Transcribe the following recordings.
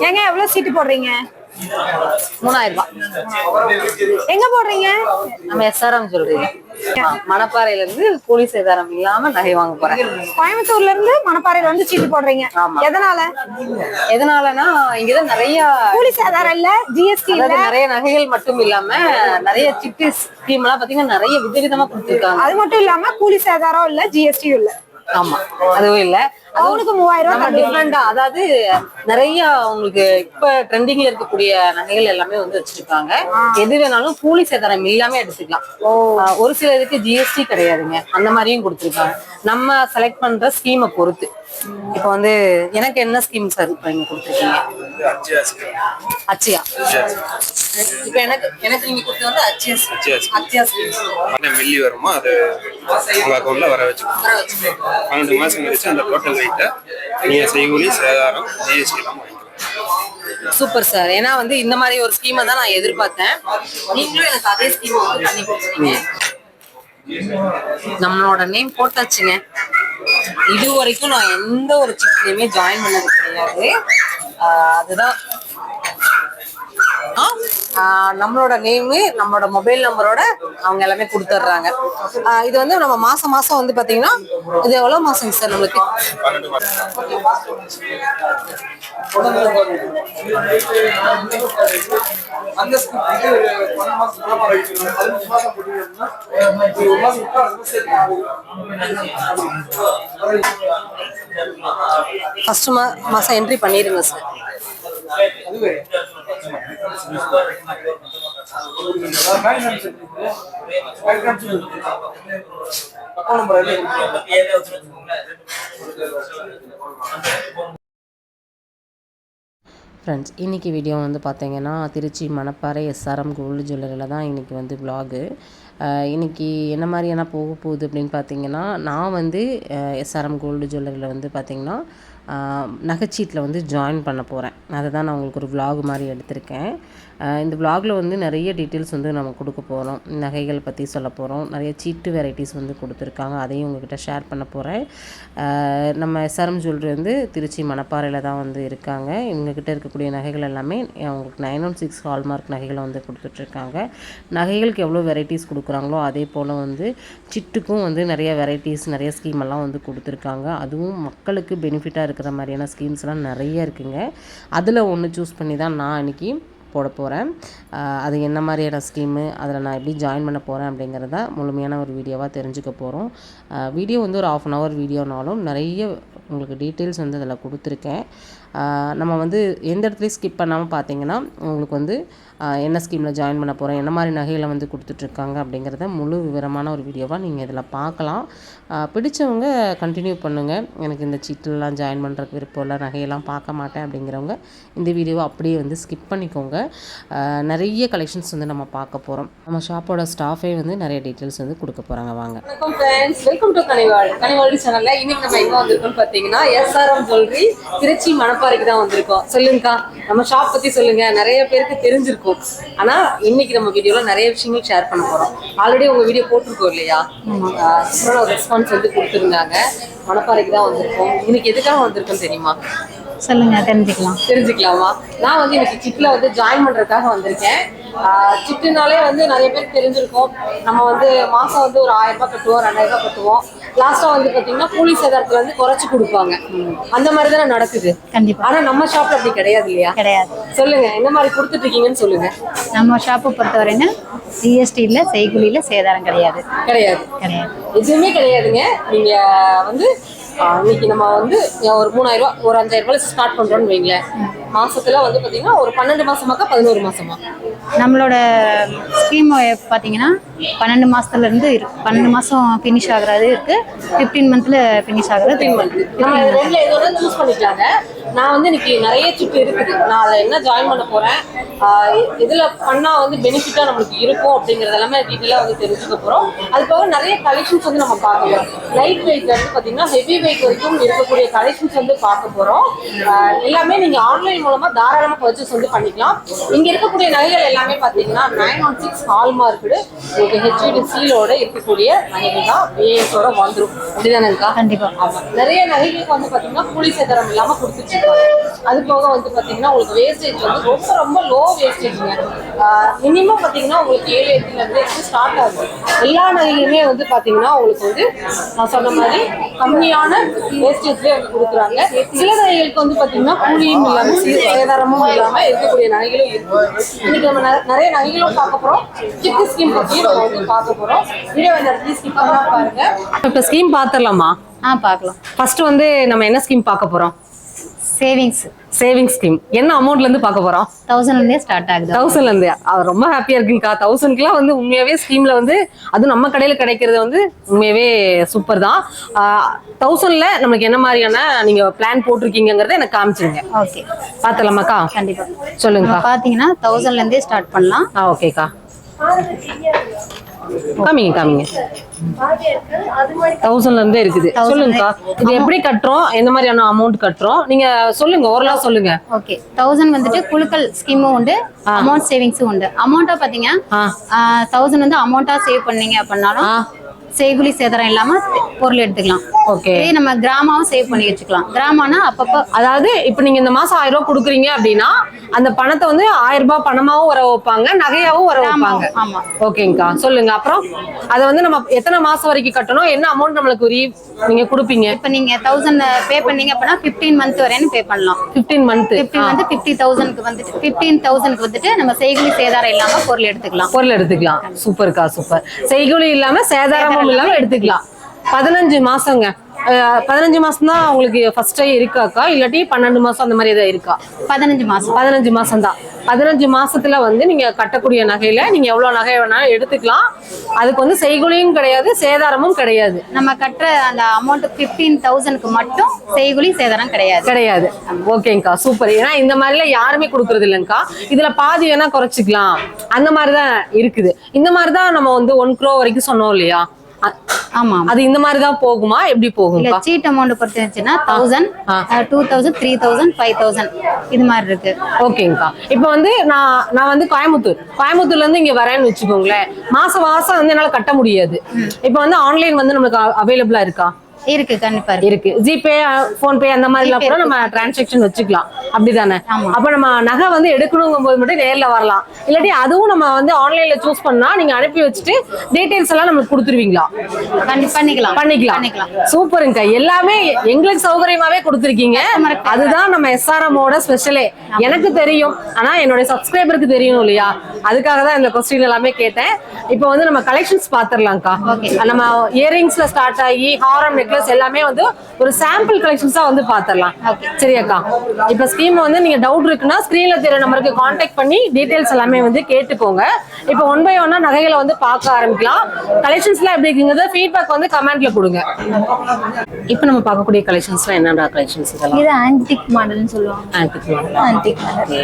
ஏங்க எவ்வளவு சீட்டு போடுறீங்க? 3000 ரூபாய். எங்க போடுறீங்க? நம்ம எஸ்ஆர்எம் சொல்றீங்க. மணப்பாறையில இருந்து கூலி சேதாரம் இல்லாம நகை வாங்க போறேன். கோயம்புத்தூர்ல இருந்து மணப்பாறையில வந்து சீட்டு போடுறீங்க. எதனாலனா இங்கதான் நிறைய கூலி சேதாரம் இல்ல, ஜிஎஸ்டி இல்ல, நிறைய நகைகள் மட்டும் இல்லாம நிறைய சிட்டி ஸ்கீம் எல்லாம் பாத்தீங்கன்னா நிறைய விதவிதமா கொடுத்துருக்காங்க. அது மட்டும் இல்லாம கூலி சேதாரம் இல்ல, ஜிஎஸ்டியும் இல்ல. ஆமா, அதுவும் இல்ல. அவனுக்கு 3000 ரூபாய் டிஃபரெண்டா, அதாவது நிறைய உங்களுக்கு இப்ப ட்ரெண்டிங்ல இருக்கக்கூடிய நகைகள் எல்லாமே வந்து வச்சிருக்காங்க. எது வேணாலும் கூலி சேதாரம் இல்லாம எடுத்துக்கலாம். ஒரு சில இதுக்கு ஜிஎஸ்டி கிடையாதுங்க, அந்த மாதிரியும் கொடுத்துருக்காங்க. நம்ம செலக்ட் பண்ற ஸ்கீமை பொறுத்து. இப்ப வந்து எனக்கு என்ன ஸ்கீம் சார் இப்ப நீங்க கொடுத்துருக்கீங்க? அச்சியா. இப்ப எனக்கு நீங்க கொடுத்தது வந்து அச்சியா ஸ்கீம். மில்லி வருமா, அது உங்க அக்கௌண்ட்ல வர வச்சுக்கோங்க. 12 மாசம் கழிச்சு அந்த டோட்டல் வெயிட்ட நீங்க செய்கூலி சேதாரம் ஜிஎஸ்டி எல்லாம் வாங்கிக்கலாம். Super sir. ஏன்னா வந்து இந்த மாதிரி ஒரு ஸ்கீமை தான் நான் எதிர்பார்த்தேன். நீங்களும் எனக்கு அதே ஸ்கீம் வந்து பண்ணி கொடுத்துருக்கீங்க. நம்மளோட நேம் போட்டாச்சுங்க. இது வரைக்கும் நான் எந்த ஒரு சிட்லயுமே ஜாயின் பண்ணது கிடையாது. அதுதான் நம்மளோட நேமு, நம்மளோட மொபைல் நம்பரோட அவங்க எல்லாமே கொடுத்துட்றாங்க. இது வந்து நம்ம மாசம் மாசம் வந்து பாத்தீங்கன்னா இது எவ்வளவு மாசம் சார் நம்மளுக்கு? 12 மாசம். ஃபர்ஸ்ட் மாசம் என்ட்ரி பண்ணிருங்க சார். ஃப்ரெண்ட்ஸ், இன்றைக்கி வீடியோ வந்து பார்த்தீங்கன்னா திருச்சி மணப்பாறை எஸ்ஆர்எம் கோல்டு ஜுவல்லரியில் தான் இன்றைக்கி வந்து வ்ளாகு. இன்றைக்கி என்ன மாதிரியான போக போகுது அப்படின்னு பார்த்தீங்கன்னா, நான் வந்து எஸ்ஆர்எம் கோல்டு ஜுவல்லரியில் வந்து பார்த்திங்கன்னா நகைச்சீட்டில் வந்து ஜாயின் பண்ண போகிறேன். அதை தான் நான் உங்களுக்கு ஒரு விலாக் மாதிரி எடுத்திருக்கேன். இந்த விலாகில் வந்து நிறைய டீட்டெயில்ஸ் வந்து நம்ம கொடுக்க போகிறோம். நகைகள் பற்றி சொல்ல போகிறோம். நிறைய சீட்டு வெரைட்டிஸ் வந்து கொடுத்துருக்காங்க, அதையும் உங்கள்கிட்ட ஷேர் பண்ண போகிறேன். நம்ம எஸ்ஆர்எம் ஜுவல்லரி வந்து திருச்சி மணப்பாறையில் தான் வந்து இருக்காங்க. இவங்ககிட்ட இருக்கக்கூடிய நகைகள் எல்லாமே அவங்களுக்கு 916 ஹால்மார்க் நகைகளை வந்து கொடுத்துட்ருக்காங்க. நகைகளுக்கு எவ்வளோ வெரைட்டிஸ் கொடுக்குறாங்களோ அதே போல் வந்து சிட்டுக்கும் வந்து நிறைய வெரைட்டிஸ், நிறைய ஸ்கீமெல்லாம் வந்து கொடுத்துருக்காங்க. அதுவும் மக்களுக்கு பெனிஃபிட்டாக இருக்கிற மாதிரியான ஸ்கீம்ஸ்லாம் நிறைய இருக்குங்க. அதில் ஒன்று சூஸ் பண்ணி தான் நான் இன்றைக்கி போட போகிறேன். அது என்ன மாதிரியான ஸ்கீமு, அதில் நான் எப்படி ஜாயின் பண்ண போகிறேன் அப்படிங்கிறத முழுமையான ஒரு வீடியோவாக தெரிஞ்சுக்க போகிறோம். வீடியோ வந்து ஒரு 1/2 hour வீடியோனாலும் நிறைய உங்களுக்கு டீட்டெயில்ஸ் வந்து அதில் கொடுத்துருக்கேன். நம்ம வந்து எந்த இடத்துலையும் ஸ்கிப் பண்ணாமல் பார்த்தீங்கன்னா உங்களுக்கு வந்து என்ன ஸ்கீமில் ஜாயின் பண்ண போகிறேன், என்ன மாதிரி நகைகளை வந்து கொடுத்துட்ருக்காங்க அப்படிங்கிறத முழு விவரமான ஒரு வீடியோவாக நீங்கள் இதில் பார்க்கலாம். பிடிச்சவங்க கண்டினியூ பண்ணுங்கள். எனக்கு இந்த சீட்டெலாம் ஜாயின் பண்ணுறதுக்கு விருப்பம் இல்லை, நகையெல்லாம் பார்க்க மாட்டேன் அப்படிங்கிறவங்க இந்த வீடியோவை அப்படியே வந்து ஸ்கிப் பண்ணிக்கோங்க. நிறைய கலெக்ஷன்ஸ் வந்து நம்ம பார்க்க போகிறோம். நம்ம ஷாப்போட ஸ்டாஃபே வந்து நிறைய டீட்டெயில்ஸ் வந்து கொடுக்க போகிறாங்க. வாங்க. வணக்கம் ஃப்ரெண்ட்ஸ், வெல்கம் டு கனிவாழ்வு சேனல்ல. இன்னைக்கு நம்ம எங்கே வந்திருக்கோம்னு பார்த்தீங்கன்னா எஸ்ஆர்எம் ஜுவல்லரி திருச்சி மணப்பாறைக்கு தான் வந்திருக்கோம். சொல்லுங்கக்கா, நம்ம ஷாப் பற்றி சொல்லுங்க. நிறைய பேருக்கு தெரிஞ்சிருக்கும், ஆனால் இன்னைக்கு நம்ம வீடியோவில் நிறைய விஷயங்கள் ஷேர் பண்ண போகிறோம். ஆல்ரெடி உங்கள் வீடியோ போட்டிருக்கோம் இல்லையா? சூப்பரான ஒரு ரெஸ்பான்ஸ் வந்து கொடுத்துருந்தாங்க. மணப்பாறைக்கு தான் வந்திருக்கோம். இன்னைக்கு எதுக்காக வந்திருக்கோம் தெரியுமா? சொல்லுங்க, தெரிஞ்சுக்கலாமா? நான் வந்து இன்னைக்கு சிட்டில் வந்து ஜாயின் பண்ணுறதுக்காக வந்திருக்கேன். சிட்டுனாலே வந்து நிறைய பேருக்கு தெரிஞ்சிருக்கும். நம்ம வந்து மாதம் வந்து ஒரு 1000 ரூபாய் கட்டுவோம், 2000 ரூபாய் கட்டுவோம். லாஸ்ட்டாக வந்து பார்த்தீங்கன்னா கூலி சேதாரத்தில் வந்து குறைச்சி கொடுப்பாங்க. அந்த மாதிரி தானே நடக்குது. கண்டிப்பாக. ஆனால் நம்ம ஷாப்பில் அப்படி கிடையாது இல்லையா? கிடையாது. சொல்லுங்க, என்ன மாதிரி கொடுத்துட்டு இருக்கீங்கன்னு சொல்லுங்க. நம்ம ஷாப்பை பொறுத்தவரைன்னு ஜிஎஸ்டி இல்லை, செய்கூலியில் சேதாரம் கிடையாது. எதுவுமே கிடையாதுங்க. நீங்கள் வந்து இன்னைக்கு நம்ம வந்து ஒரு 3000 ரூபா, ஒரு 5000 ரூபாய் ஸ்டார்ட் பண்றோம்னு வைங்களேன். மாசத்துல வந்து பாத்தீங்கன்னா ஒரு 12 மாசமாக்கா 11 மாசமா நம்மளோட ஸ்கீம் பார்த்தீங்கன்னா 12 மாசத்துல இருந்து இருக்கு. 12 மாசம் ஃபினிஷ் ஆகுறது இருக்கு, 15 மந்த்ல ஃபினிஷ் ஆகுறது. 15 மந்த் நம்ம ரெண்டுல ஏதோ சூஸ் பண்ணிக்கலாங்க. நான் வந்து இன்னைக்கு நிறைய சிட்டு இருக்குது. நான் அதை என்ன ஜாயின் பண்ண போறேன், இதுல பண்ணா வந்து பெனிஃபிட்டா நம்மளுக்கு இருக்கும் அப்படிங்கறது எல்லாமே டீட்டெயிலா வந்து தெரிஞ்சுக்க போறோம். அது போக நிறைய கலெக்ஷன்ஸ் வந்து நம்ம பார்க்க போறோம். லைட் வெயிட்ல இருந்து பாத்தீங்கன்னா ஹெவி வெயிட் வரைக்கும் இருக்கக்கூடிய கலெக்ஷன்ஸ் வந்து பார்க்க போறோம். எல்லாமே நீங்க ஆன்லைன் மூலமா தாராளமா பர்ச்சேஸ் வந்து பண்ணிக்கலாம். இங்க இருக்கக்கூடிய நகைகள் எல்லாமே பாத்தீங்கன்னா 916 ஹால்மார்க்கு உங்களுக்கு ஹெச்டி சீலோட இருக்கக்கூடிய நகைகள் தான் பிஏஎஸோட வந்துடும். அப்படிதானேக்கா? கண்டிப்பா. ஆமா, நிறைய நகைகளுக்கு வந்து பாத்தீங்கன்னா கூலி சேதாரம் இல்லாம கொடுத்துட்டு இருக்காங்க. அது போக வந்து பாத்தீங்கன்னா உங்களுக்கு வேஸ்டேஜ் வந்து ரொம்ப ரொம்ப லோ வேஸ்டேஜ்ங்க. மினிமம் பாத்தீங்கன்னா உங்களுக்கு 7-8ல இருந்து ஸ்டார்ட் ஆகும். எல்லா நகைகளுமே வந்து பாத்தீங்கன்னா உங்களுக்கு வந்து நான் சொன்ன மாதிரி கம்மியான வேஸ்டேஜ்லேயே வந்து கொடுக்குறாங்க. சில நகைகளுக்கு வந்து பாத்தீங்கன்னா கூலியும் இல்லாம சேதாரமும் இல்லாம இருக்கக்கூடிய நகைகளும் இருக்கு. இன்னைக்கு நம்ம நிறைய நகைகளும் பார்க்க போறோம். கிஃப்ட் ஸ்கீம் பத்தி நம்ம வந்து பார்க்க போறோம். வீடியோ வந்து ஸ்கிப் பண்ணா பாருங்க. இப்போ ஸ்கீம் பார்த்துடலாமா? பார்க்கலாம். ஃபர்ஸ்ட் வந்து நம்ம என்ன ஸ்கீம் பார்க்க போறோம்? Savings scheme. என்ன அமௌண்ட்ல இருந்து பார்க்க போறோம்? 1000ல ஸ்டார்ட் ஆகுது. 1000ல இருந்து. ரொம்ப ஹாப்பியா இருக்குங்கக்கா. 1000க்குலாம் வந்து உண்மையாவே ஸ்கீம்ல வந்து அது நம்ம கடையில கிடைக்கிறது வந்து உண்மையாவே சூப்பர் தான். 1000ல நமக்கு என்ன மாதிரியான நீங்க பிளான் போட்டிருக்கீங்கிறத எனக்கு காமிச்சிருங்க. ஓகே, பாத்தலாமாக்கா? கண்டிப்பா சொல்லுங்க. பாத்தீங்கன்னா 1000ல ஸ்டார்ட் பண்ணலாம். ஓகேக்கா, காமிங்க. 1000ல இருந்தே இருக்குது. சொல்லுங்கக்கா, இது எப்படி கட்டுறோம், எந்த மாதிரியான அமௌண்ட் கட்டுறோம் நீங்க சொல்லுங்க, ஓரளவு சொல்லுங்க. ஓகே, 1000 வந்துட்டு குழுக்கள் ஸ்கீமும் உண்டு, அமௌண்ட் சேவிங்ஸும் உண்டு. அமௌண்டா பாத்தீங்க 1000 வந்து அமௌண்டா சேவ் பண்ணீங்க அப்படின்னாலும் செய்குலி சேதாரம் இல்லாம பொருள் எடுத்துக்கலாம். ஓகே, நம்ம கிராமாவும் சேவ் பண்ணி வச்சுக்கலாம். கிராமம்னா அப்பப்போ, அதாவது இப்ப நீங்க இந்த மாசம் 1000 ரூபாய் கொடுக்குறீங்க அப்படின்னா அந்த பணத்தை வந்து 1000 ரூபாய் பணமாவும் வர வைப்பாங்க, நகையாவும் வர வைப்பாங்க. ஆமா, ஓகேங்கக்கா, சொல்லுங்க. அப்புறம் அதை வந்து நம்ம எத்தனை மாசம் வரைக்கும் கட்டணும், என்ன அமௌண்ட் நம்மளுக்கு நீங்க கொடுப்பீங்க? இப்ப நீங்க 1000 பே பண்ணீங்க அப்படின்னா 15 மந்த் வரையும் பே பண்ணலாம். 15 மந்த் 50,000க்கு வந்துட்டு 15,000க்கு வந்துட்டு நம்ம செய்குலி சேதாரம் இல்லாம பொருள் எடுத்துக்கலாம். சூப்பர்க்கா, சூப்பர். செய்குலி இல்லாம சேதாரமும் இல்லாம எடுத்துக்கலாம். 15 மாசங்க. 15 மாசம் தான் உங்களுக்கு ஃபர்ஸ்ட் இருக்காக்கா, இல்லாட்டி 12 மாசம் அந்த மாதிரி ஏதாவது இருக்கா? 15 மாசம். 15 மாசம் தான். 15 மாசத்துல வந்து நீங்க கட்டக்கூடிய நகையில நீங்க எவ்வளவு நகை வேணாலும் எடுத்துக்கலாம். அதுக்கு வந்து செய்குலியும் கிடையாது, சேதாரமும் கிடையாது. நம்ம கட்டுற அந்த அமௌண்ட் 15,000க்கு மட்டும் செய்குலி சேதாரம் கிடையாது. ஓகேங்கக்கா, சூப்பர். ஏன்னா இந்த மாதிரிலாம் யாருமே கொடுக்கறது இல்லைங்கக்கா. இதுல பாதி வேணா குறைச்சிக்கலாம், அந்த மாதிரிதான் இருக்குது. இந்த மாதிரிதான் நம்ம வந்து 1 crore வரைக்கும் சொன்னோம் இல்லையா? ஆமா, அது இந்த மாதிரி தான் போகுமா, எப்படி போகும்? இல்ல, சீட் அமௌண்ட் பொறுத்துச்சுன்னா 1000, 2000, 3000, 5000 இது மாதிரி இருக்கு. ஓகேங்கக்கா, இப்போ வந்து நான் வந்து கோயம்புத்தூர்ல இருந்து இங்க வரேன்னு வச்சுக்கோங்களேன். மாசம் வந்து என்னால கட்ட முடியாது. இப்போ வந்து ஆன்லைன் வந்து நமக்கு அவைலபிளா இருக்கா? இருக்கு, கண்டிப்பா இருக்கு. ஜிபே, போன்பே அந்த மாதிரி எல்லாம் கூட நம்ம டிரான்சாக்ஷன் வச்சுக்கலாம். அப்படிதானே? அப்ப நம்ம நகை வந்து எடுக்கணுங்கும் போது மட்டும் நேர்ல வரலாம், இல்லாட்டி அதுவும் நம்ம வந்து ஆன்லைன்ல சூஸ் பண்ணா நீங்க அனுப்பி வச்சுட்டு டீடைல்ஸ் எல்லாம் நமக்கு கொடுத்துருவீங்களா? பண்ணிக்கலாம். சூப்பருங்க, எல்லாமே எங்களுக்கு சௌகரியமாவே கொடுத்துருக்கீங்க. அதுதான் நம்ம எஸ்ஆர்எம்மோட ஸ்பெஷலே. எனக்கு தெரியும், ஆனா என்னோட சப்ஸ்கிரைபருக்கு தெரியணும் இல்லையா? அதுக்காக தான் இந்த கொஸ்டின் எல்லாமே கேட்டேன். இப்போ வந்து நம்ம கலெக்ஷன்ஸ் பாத்துரலாம்க்கா. நம்ம இயரிங்ஸ்ல ஸ்டார்ட் ஆகி ஹாரம், நெக்லஸ் எல்லாமே வந்து ஒரு சாம்பிள் கலெக்ஷன்ஸா வந்து பாத்துரலாம். சரியாக்கா? இப்ப ஸ்கீம் வந்து நீங்க டவுட் இருக்குன்னா ஸ்கிரீன்ல தெரிய நம்பருக்கு கான்டாக்ட் பண்ணி டீடைல்ஸ் எல்லாமே வந்து கேட்டுக்கோங்க. இப்போ 1 by 1 நகைகளை வந்து பார்க்க ஆரம்பிக்கலாம். கலெக்ஷன்ஸ்லாம் எப்படி இருக்குங்கிறத ஃபீட்பேக் வந்து கமெண்ட்ல கொடுங்க. இப்போ நம்ம பார்க்கக்கூடிய கலெக்ஷன்ஸ்லாம் என்னடா கலெக்ஷன்ஸ்? இது ஆன்டிக் மாடல்னு சொல்லுவாங்க. ஆன்டிக் மாடல்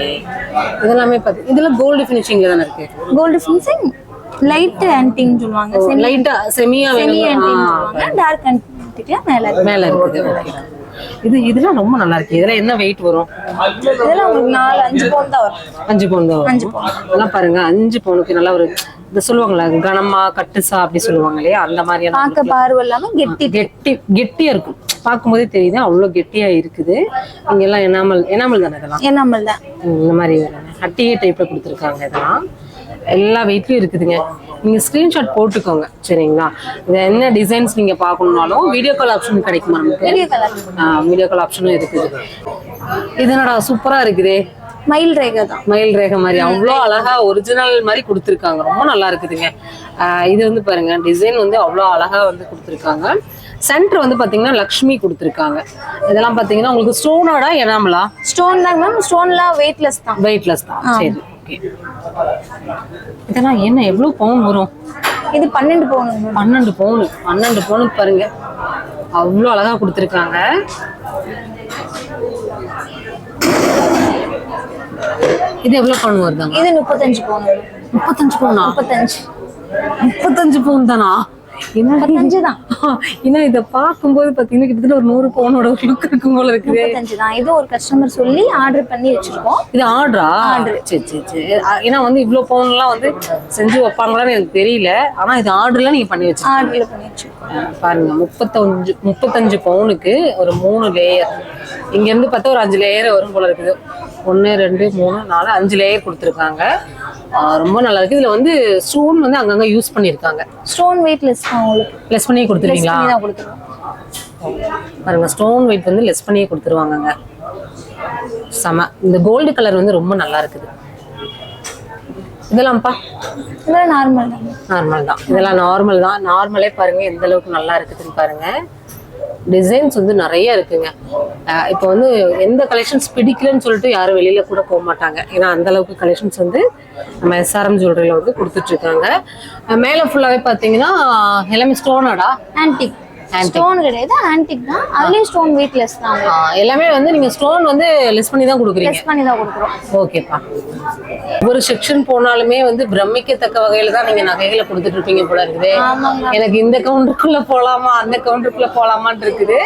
இதெல்லாம் பாத்து இதுல கோல்டு ஃபினிஷிங்ல தான இருக்கு. கோல்டு ஃபினிஷிங், லைட் ஆன்டிக்னு சொல்லுவாங்க. லைட்டா செமியா சொல்லுவாங்க. டார்க் ஆன்டிக்ல மேல இருக்குது. இதெல்லாம் ரொம்ப நல்லா இருக்கு. இதெல்லாம் என்ன வெயிட் வரும்? இதெல்லாம் உங்களுக்கு 4-5 பவுன் தான் வரும். 5 பவுன் தான் வரும். அதெல்லாம் பாருங்க, 5 பவுனுக்கு நல்லா ஒரு இந்த சொல்லுவாங்களா கனமா கட்டுசா அப்படி சொல்லுவாங்க இல்லையா? அந்த மாதிரியான பார்க்க பார்வை இல்லாம கெட்டியா இருக்கும். பார்க்கும்போதே தெரியுது அவ்வளோ கெட்டியா இருக்குது. இங்க எல்லாம் எனாமல் தானே? இதெல்லாம் எனாமல் தான். இந்த மாதிரி அட்டிகை டைப்ல கொடுத்துருக்காங்க. இதெல்லாம் எல்லா வெயிட்லயும் இருக்குதுங்க. நீங்க ஸ்கிரீன்ஷாட் போட்டுக்கோங்க, சரிங்களா? இது என்ன டிசைன்ஸ் நீங்க பார்க்கணும்னாலும் வீடியோ கால் ஆப்ஷன் கிடைக்குமா நமக்கு? வீடியோ கால் ஆப்ஷனும் இருக்குது. இது என்னடா சூப்பரா இருக்குதே, மயில் ரேகை தான். மயில் ரேகை மாதிரி அவ்வளோ அழகா ஒரிஜினல் மாதிரி கொடுத்துருக்காங்க. ரொம்ப நல்லா இருக்குதுங்க. இது வந்து பாருங்க, டிசைன் வந்து அவ்வளோ அழகா வந்து கொடுத்துருக்காங்க. சென்டர் வந்து பாத்தீங்கன்னா லக்ஷ்மி கொடுத்துருக்காங்க. இதெல்லாம் பாத்தீங்கன்னா உங்களுக்கு ஸ்டோனோட எனாமலா? ஸ்டோன் தான் மேம். ஸ்டோன்லாம் வெயிட்லெஸ் தான். சரி, ஓகே. இதெல்லாம் என்ன எவ்வளவு பவுன் வரும்? இது 12 பவுன். 12 பவுனுக்கு பாருங்க, அவ்வளோ அழகா கொடுத்துருக்காங்க. இது எவ்வளவு பவுன் வருதாங்க? இது 35 பவுன். 35 பவுனா? 35 பவுன் தானா? என்ன 35 தான். ஏன்னா இதை பார்க்கும்போது பாத்தீங்கன்னா கிட்டத்தட்ட ஒரு 100 பவுனோட லுக் இருக்கும் போல இருக்குது. 35 தான். இது ஒரு கஸ்டமர் சொல்லி ஆர்டர் பண்ணி வச்சிருக்கோம். இது ஆர்டரா? சரி சரி சரி. ஏன்னா வந்து இவ்வளவு பவுன் எல்லாம் வந்து செஞ்சு வைப்பாங்களான்னு எனக்கு தெரியல. ஆனா இது ஆர்டர்லாம் நீங்க பண்ணி வச்சிருக்கீங்க. ஆர்டர்ல பண்ணி வச்சிருக்கோம். பாருங்க 35 பவுனுக்கு ஒரு 3 லேயர். இங்க இருந்து பார்த்தா ஒரு 5 லேயர் வரும் போல இருக்குது. 1 2 3 4 5 லேயர் கொடுத்துருக்காங்க. ரொம்ப நல்லா இருக்கு. இதுல வந்து ஸ்டோன் வந்து அங்கங்க யூஸ் பண்ணிருக்காங்க. ஸ்டோன் வெயிட்லெஸ் தான் உங்களுக்கு. லெஸ் பண்ணி கொடுத்துருவீங்களா? தான் கொடுத்துருவோம். பாருங்க ஸ்டோன் வெயிட் வந்து லெஸ் பண்ணியே கொடுத்துருவாங்கங்க. செம. இந்த கோல்டு கலர் வந்து ரொம்ப நல்லா இருக்குது. இதெல்லாம்ப்பா இதெல்லாம் நார்மல் தான். நார்மல் தான். இதெல்லாம் நார்மல் தான். நார்மலே பாருங்க எந்த அளவுக்கு நல்லா இருக்குதுன்னு பாருங்க. டிசைன்ஸ் வந்து நிறைய இருக்குங்க. இப்போ வந்து எந்த கலெக்ஷன்ஸ் பிடிக்கலன்னு சொல்லிட்டு யாரும் வெளியில கூட போக மாட்டாங்க. ஏன்னா அந்த அளவுக்கு கலெக்ஷன்ஸ் வந்து நம்ம எஸ்ஆர்எம் ஜுவல்லரியில வந்து கொடுத்துட்டு இருக்காங்க. மேல ஃபுல்லாவே பாத்தீங்கன்னா எல்லாமே ஸ்டோனாடா? ஆன்டிக். ஸ்டோன் கிடையாது, ஆன்டிக் தான். அதுலயும் ஸ்டோன் வெயிட்லெஸ் தான். எல்லாமே வந்து நீங்க ஸ்டோன் வந்து லெஸ் பண்ணி தான் கொடுக்குறீங்க. லெஸ் பண்ணி தான் கொடுக்குறோம். ஓகேப்பா. ஒரு செக்ஷன் போனாலுமே வந்து பிரமிக்கத்தக்க வகையில தான் நீங்க நகைகளை கொடுத்துட்டு இருப்பீங்க போல இருக்குது. எனக்கு இந்த கவுண்டருக்குள்ள போலாமா அந்த கவுண்டருக்குள்ள போலாமான்னு இருக்குது.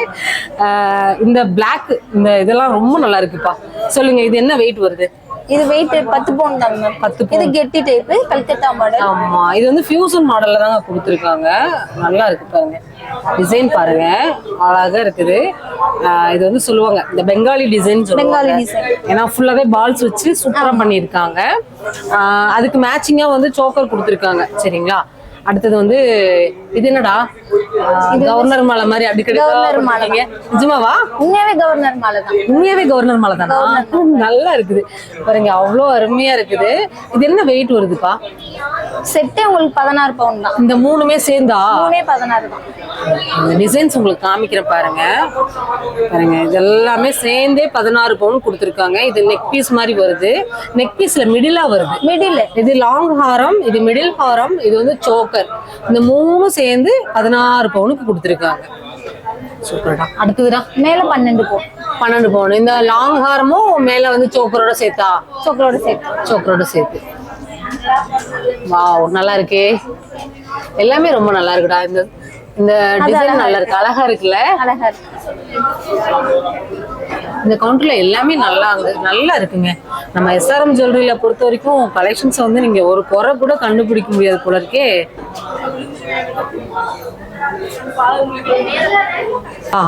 இந்த பிளாக் இந்த இதெல்லாம் ரொம்ப நல்லா இருக்குப்பா. சொல்லுங்க இது என்ன வெயிட் வருது? இது வெயிட் 10 பவுன் தான் மேம். 10 பவுன். இது கெட்டி டைப் கல்கத்தா மாடல். ஆமா இது வந்து ஃபியூசன் மாடல்ல தாங்க கொடுத்துருக்காங்க. நல்லா இருக்கு பாருங்க. டிசைன் பாருங்க அழகா இருக்குது. இது வந்து சொல்லுவாங்க இந்த பெங்காலி டிசைன் சொல்லுவாங்க. பெங்காலி டிசைன். ஏன்னா ஃபுல்லாவே பால்ஸ் வச்சு சூப்பரா பண்ணியிருக்காங்க. அதுக்கு மேட்சிங்கா வந்து சோக்கர் கொடுத்துருக்காங்க. சரிங்களா? அடுத்தது வந்து இது என்னடா? கவர்னர் மாலை மாதிரி அடிக்கடி. கவர்னர் மாலை. நிஜமாவா? உண்மையாவே கவர்னர் மாலை தான். உண்மையாவே கவர்னர் மாலை தானா? நல்லா இருக்குது பாருங்க. அவ்வளோ அருமையா இருக்குது. இது என்ன வெயிட் வருதுப்பா? செட்டே உங்களுக்கு 16 பவுன் தான். இந்த மூணுமே சேர்ந்தா? 16 தான். இந்த டிசைன்ஸ் உங்களுக்கு காமிக்கிறேன் பாருங்க. பாருங்க இது எல்லாமே சேர்ந்தே 16 பவுன் கொடுத்துருக்காங்க. இது நெக் பீஸ் மாதிரி வருது. நெக் பீஸ்ல மிடிலா வருது. மிடில். இது லாங் ஹாரம், இது மிடில் ஹாரம், இது வந்து சோக்கர். இந்த மூணும் சேர்ந்து 16 பவுனுக்கு கொடுத்துருக்காங்க. சூப்பர்டா. அடுத்ததுடா மேல 12 பவுன். 12 பவுன். இந்த லாங் ஹாரமும் மேல வந்து சோக்கரோட சேர்த்தா? சோக்கரோட சேர்த்து. வாவ் நல்லா இருக்கே. எல்லாமே ரொம்ப நல்லா இருக்குடா. இந்த டிசைன் நல்லா இருக்கு. அழகா இருக்குல்ல? அழகா இருக்கு. இந்த கவுண்டர்ல எல்லாமே நல்லா இருக்குங்க. நம்ம எஸ்ஆர்எம் ஜுவல்லரியில பொறுத்த வரைக்கும் கலெக்ஷன்ஸ் வந்து நீங்க ஒரு குறை கூட கண்டுபிடிக்க முடியாது போல இருக்கே.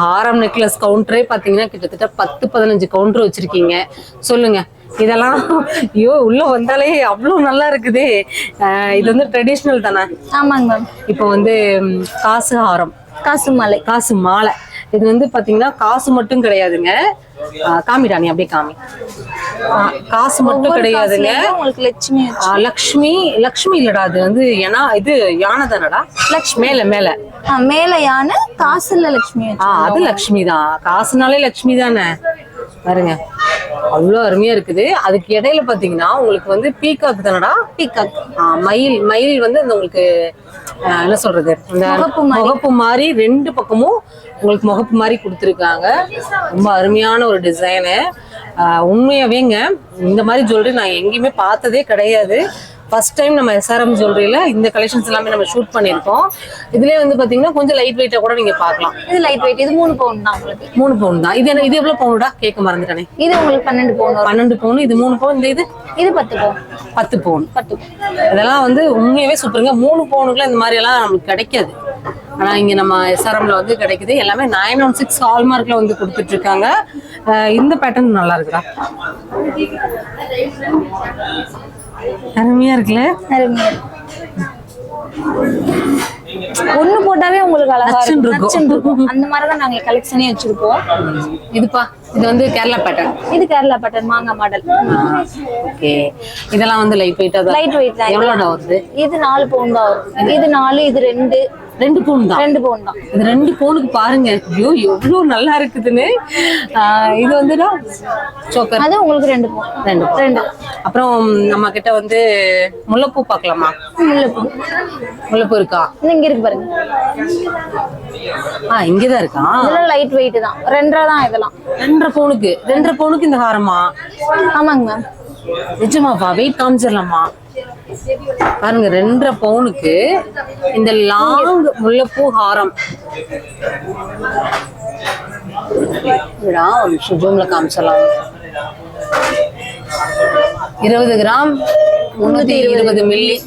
ஹாரம் நெக்லஸ் கவுண்டரே பாத்தீங்கன்னா கிட்டத்தட்ட 10-15 கவுண்டர் வச்சிருக்கீங்க. சொல்லுங்க இதெல்லாம். ஐயோ உள்ள வந்தாலே அவ்வளவு நல்லா இருக்குது. இது வந்து ட்ரெடிஷ்னல் தானே? ஆமாங்க மேம். இப்போ வந்து காசு ஹாரம், காசு மாலை. இது வந்து பாத்தீங்கன்னா காசு மட்டும் கிடையாதுங்க. காமிடா நீ அப்படியே காமி. காசு மட்டும் கிடையாதுங்க. லக்ஷ்மி இல்லடா. அது வந்து ஏன்னா இது யானை தானடா? மேல யானை, காசுல லட்சுமி. அது லக்ஷ்மி தான். காசுனாலே லக்ஷ்மி தானே? பாருங்க அவ்வளோ அருமையா இருக்குது. அதுக்கு இடையில பாத்தீங்கன்னா உங்களுக்கு வந்து பீகாக் தானடா? பீகாக். மயில் வந்து இந்த உங்களுக்கு என்ன சொல்றது இந்த முகப்பு மாதிரி 2 பக்கமும் உங்களுக்கு முகப்பு மாதிரி கொடுத்துருக்காங்க. ரொம்ப அருமையான ஒரு டிசைனு. உண்மையாவேங்க இந்த மாதிரி ஜுவல்லரி நான் எங்கேயுமே பார்த்ததே கிடையாது. ஃபர்ஸ்ட் டைம் நம்ம எஸ்ஆர்எம் ஜுவல்லரியில இந்த கலெக்ஷன்ஸ் எல்லாமே நம்ம ஷூட் பண்ணியிருக்கோம். இதுலேயே வந்து பார்த்தீங்கன்னா கொஞ்சம் லைட் வெயிட்டா கூட நீங்க பார்க்கலாம். இது லைட் வெயிட். இது 3 பவுன் தான் உங்களுக்கு. 3 பவுன் தான். இது எவ்வளவு பவுன்டா? கேட்க மறந்துட்டானே. இது உங்களுக்கு 12 பவுன். 12 பவுன். இது 3 பவுன். இது 10 பவுன். 10 பவுன். இதெல்லாம் வந்து உண்மையாவே சூப்பருங்க. 3 பவுனுக்குலாம் இந்த மாதிரி எல்லாம் நமக்கு கிடைக்காது. ஆனா இங்க நம்ம எஸ்ஆர்எம்ல வந்து கிடைக்குது. எல்லாமே 916 ஹால்மார்க்ல வந்து கொடுத்துட்டு இருக்காங்க. இந்த பேட்டர்ன் நல்லா இருக்குடா. அருமையா இருக்குல்ல? அருமையா இருக்கு. ஒண்ணு போட்டாவே உங்களுக்கு அழகா இருக்கும். அந்த மாதிரி தான் நாங்க கலெக்ஷனே வச்சிருப்போம். இதுப்பா இது வந்து கேரளா பேட்டர்ன். இது கேரளா பேட்டர்ன் மாங்கா மாடல். ஓகே. இதெல்லாம் வந்து லைட் வெயிட்டா தான். லைட் வெயிட் தான். எவ்வளவுடா வருது? இது 4 பவுன் தான் வரும். இது 4, இது 2 பவுன் தான். 2 பவுன் தான். இது 2 பவுனுக்கு பாருங்க. ஐயோ எவ்வளவு நல்லா இருக்குதுன்னு. இது வந்து சோக்கர். அது உங்களுக்கு 2 பவுன். 2. அப்புறம் நம்ம கிட்ட வந்து முல்லைப்பூ பார்க்கலாமா? முல்லைப்பூ இருக்கா? இங்க இருக்கு பாருங்க. இங்கதான் இருக்கா? இதெல்லாம் லைட் வெயிட் தான். 2.5 தான் இதெல்லாம். 2.5 பவுனுக்கு. 2.5 பவுனுக்கு இந்த ஹாரமா? ஆமாங்க மேம். நிஜமாப்பா வெயிட் காமிச்சிடலாமா? பாருங்க 2.5 பவுனுக்கு இந்த லாங் முல்லைப்பூ ஹாரம். விடா ஒரு நிமிஷம் ஜூம்ல காமிச்சிடலாம். 20 கிராம் 320 மில்லி.